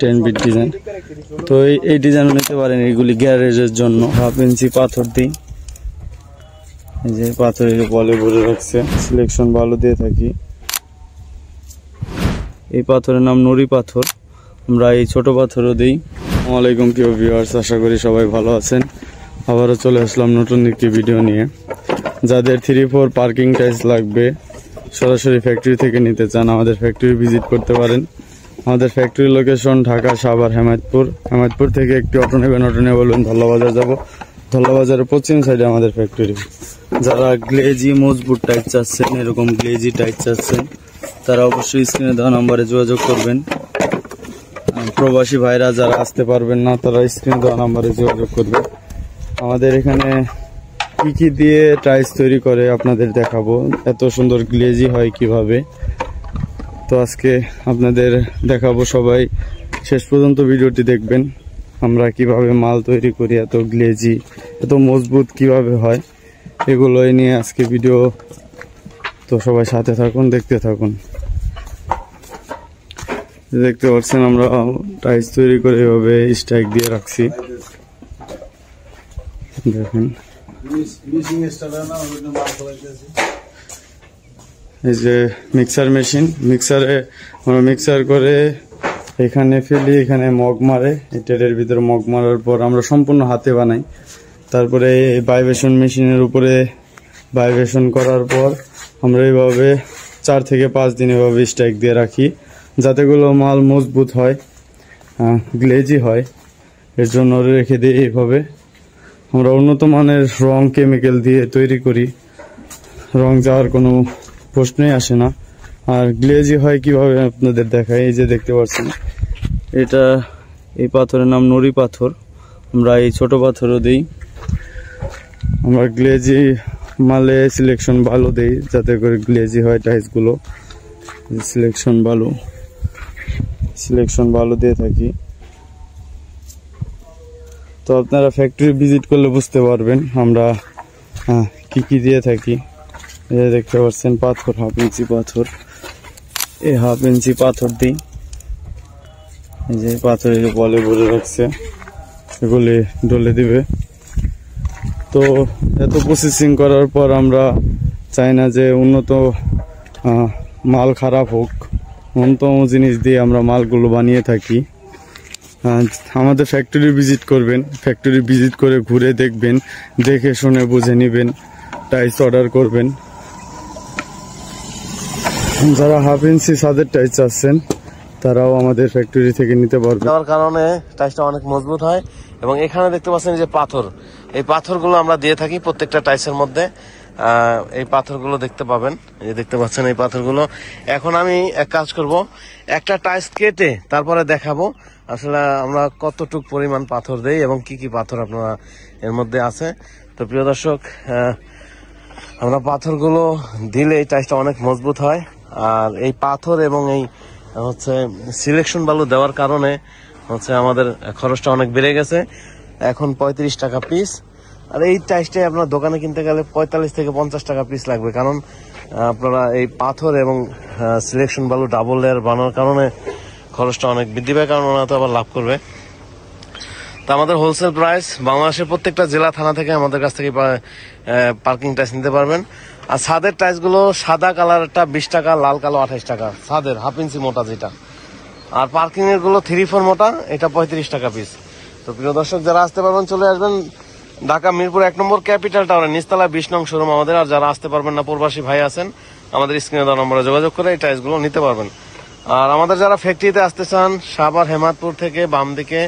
10 bit design. তো এই design নিতে পারেন, এগুলি গ্যারেজের জন্য। 1/2 ইঞ্চি পাথর দিই, এই যে পাথরের বলে ভরে রাখছে, সিলেকশন ভালো দিয়ে থাকি। এই পাথরের নাম নুরি পাথর, আমরা এই ছোট পাথরও দিই। আসসালামু আলাইকুম প্রিয় ভিউয়ার্স, আশা করি সবাই ভালো আছেন। আবারও চলে আসলাম নতুন একটি ভিডিও নিয়ে। যাদের 3-4 পার্কিং টাইলস লাগবে, সরাসরি ফ্যাক্টরি থেকে নিতে চান, আমাদের ফ্যাক্টরি ভিজিট করতে পারেন। আমাদের ফ্যাক্টরি লোকেশন ঢাকা সাভার হেমায়তপুর থেকে একটি অটো নেবেন, অটো নিয়ে বলবেন ধল্লাবাজার যাব। ধল্লাবাজারের পশ্চিম সাইডে আমাদের ফ্যাক্টরি। যারা গ্লেজি মজবুত টাইট চাচ্ছেন, এরকম গ্লেজি টাইট চাচ্ছেন, তারা অবশ্যই স্ক্রিনে দেওয়া নাম্বারে যোগাযোগ করবেন। প্রবাসী ভাইরা যারা আসতে পারবেন না, তারা স্ক্রিনে দেওয়া নাম্বারে যোগাযোগ করবেন। আমাদের এখানে কি কি দিয়ে টাইলস তৈরি করে আপনাদের দেখাবো, এত সুন্দর গ্লেজি হয় কিভাবে। তো আজকে আপনাদের দেখাবো, সবাই শেষ পর্যন্ত ভিডিওটি দেখবেন। আমরা কিভাবে মাল তৈরি করি, এত গ্লেজি এত মজবুত কিভাবে হয়, এগুলোই নিয়ে আজকে ভিডিও। তো সবাই সাথে থাকুন, দেখতে থাকুন। দেখতে পাচ্ছেন আমরা টাইলস তৈরি করে এভাবে স্ট্রাইক দিয়ে রাখছি। দেখেন এই যে মিক্সার মেশিন, মিক্সারে আমরা মিক্সার করে এখানে ফেলি, এখানে মগ মারে, এটার ভিতরে মগ মারার পর আমরা সম্পূর্ণ হাতে বানাই। তারপরে ভাইব্রেশন মেশিনের উপরে ভাইব্রেশন করার পর আমরা এইভাবে 4 থেকে 5 দিন এভাবে স্ট্রাইক দিয়ে রাখি, যাতেগুলো মাল মজবুত হয়, গ্লেজি হয়। এর জন্য রেখে দিই এইভাবে। আমরা উন্নত মানের রং কেমিক্যাল দিয়ে তৈরি করি, রং যাওয়ার কোনো প্রশ্নই আসে না। আর গ্লেজি হয় কিভাবে আপনাদের দেখাই, এই যে দেখতে পাচ্ছেন, এটা এই পাথরের নাম নুরি পাথর, আমরা এই ছোট পাথরও দিই। আমরা গ্লেজি মালে সিলেকশন ভালো দেই, যাতে করে গ্লেজি হয় টাইলসগুলো। সিলেকশন ভালো দিয়ে থাকি। তো আপনারা ফ্যাক্টরি ভিজিট করলে বুঝতে পারবেন আমরা কি কি দিয়ে থাকি। এই দেখতে পাচ্ছেন পাথর, 1/2 ইঞ্চি পাথর, এই 1/2 ইঞ্চি পাথর দিই। এই যে পাথরের বলে ভরে রাখছে, এগুলি ডলে দিবে। তো এত প্রসেসিং করার পর আমরা চাই না যে উন্নত মাল খারাপ হোক, ন্যূনতম জিনিস দিয়ে আমরা মালগুলো বানিয়ে থাকি। আমাদের ফ্যাক্টরি ভিজিট করবেন, ফ্যাক্টরি ভিজিট করে ঘুরে দেখবেন, দেখে শুনে বুঝে নেবেন, টাইলস অর্ডার করবেন। যারা 1/2 ইঞ্চি ছাদের টাইলস চাচ্ছেন, তারাও আমাদের ফ্যাক্টরি থেকে নিতে পারবে। তার কারণে টাইলসটা অনেক মজবুত হয়। এবং এখানে দেখতে পাচ্ছেন যে পাথর, এই পাথরগুলো আমরা দিয়ে থাকি প্রত্যেকটা টাইলসের মধ্যে। এই পাথরগুলো দেখতে পাবেন, এই দেখতে পাচ্ছেন এই পাথরগুলো। এখন আমি এক কাজ করব, একটা টাইলস কেটে তারপরে দেখাবো আসলে আমরা কতটুক পরিমাণ পাথর দেই এবং কি কি পাথর আপনারা এর মধ্যে আছে। তো প্রিয় দর্শক, আমরা পাথরগুলো দিলে এই টাইলসটা অনেক মজবুত হয়। আর এই পাথর এবং এই হচ্ছে সিলেকশন বালু দেওয়ার কারণে হচ্ছে আমাদের খরচটা অনেক বেড়ে গেছে। এখন 35 টাকা পিস। আর এই টাইলসটাই আপনার দোকানে কিনতে গেলে 45 থেকে 50 টাকা পিস লাগবে, কারণ আপনারা এই পাথর এবং সিলেকশন বালু ডাবল লেয়ার বানানোর কারণে খরচটা অনেক বৃদ্ধি পায়, কারণ ওরা তো আবার লাভ করবে। তো আমাদের হোলসেল প্রাইস, বাংলাদেশের প্রত্যেকটা জেলা থানা থেকে আমাদের কাছ থেকে পার্কিং টাইলস নিতে পারবেন। আর ছাদের টাইলসগুলো সাদা কালারটা 20 টাকা, লাল কালো 28 টাকা ছাদের 1/2 ইঞ্চি মোটা যেটা। আর পার্কিং এর গুলো 3-4 মোটা, এটা 35 টাকা পিস। তো প্রিয় দর্শক, যারা আসতে পারবেন চলে আসবেন ঢাকা মিরপুর 1 নম্বর ক্যাপিটাল টাওয়ারে নিচতলা 20 নং শোরুম আমাদের। আর যারা আসতে পারবেন না, প্রবাসী ভাই আছেন, আমাদের স্ক্রিনে দেওয়া নম্বরে যোগাযোগ করে এই টাইলসগুলো নিতে পারবেন। আর আমাদের যারা ফ্যাক্টরিতে আসতে চান, সাভার হেমায়তপুর থেকে বাম দিকে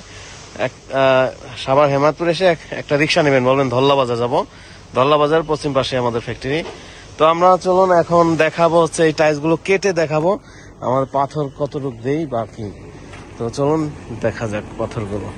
সাভার হেমায়তপুর এসে একটা রিক্সা নেবেন, বলবেন ধল্লাবাজার যাব। ধল্লাবাজার পশ্চিম পাশে আমাদের ফ্যাক্টরি। তো আমরা চলুন এখন দেখাবো হচ্ছে এই টাইলসগুলো কেটে দেখাবো আমার পাথর কতটুকু দেই বা কি। তো চলুন দেখা যাক পাথরগুলো।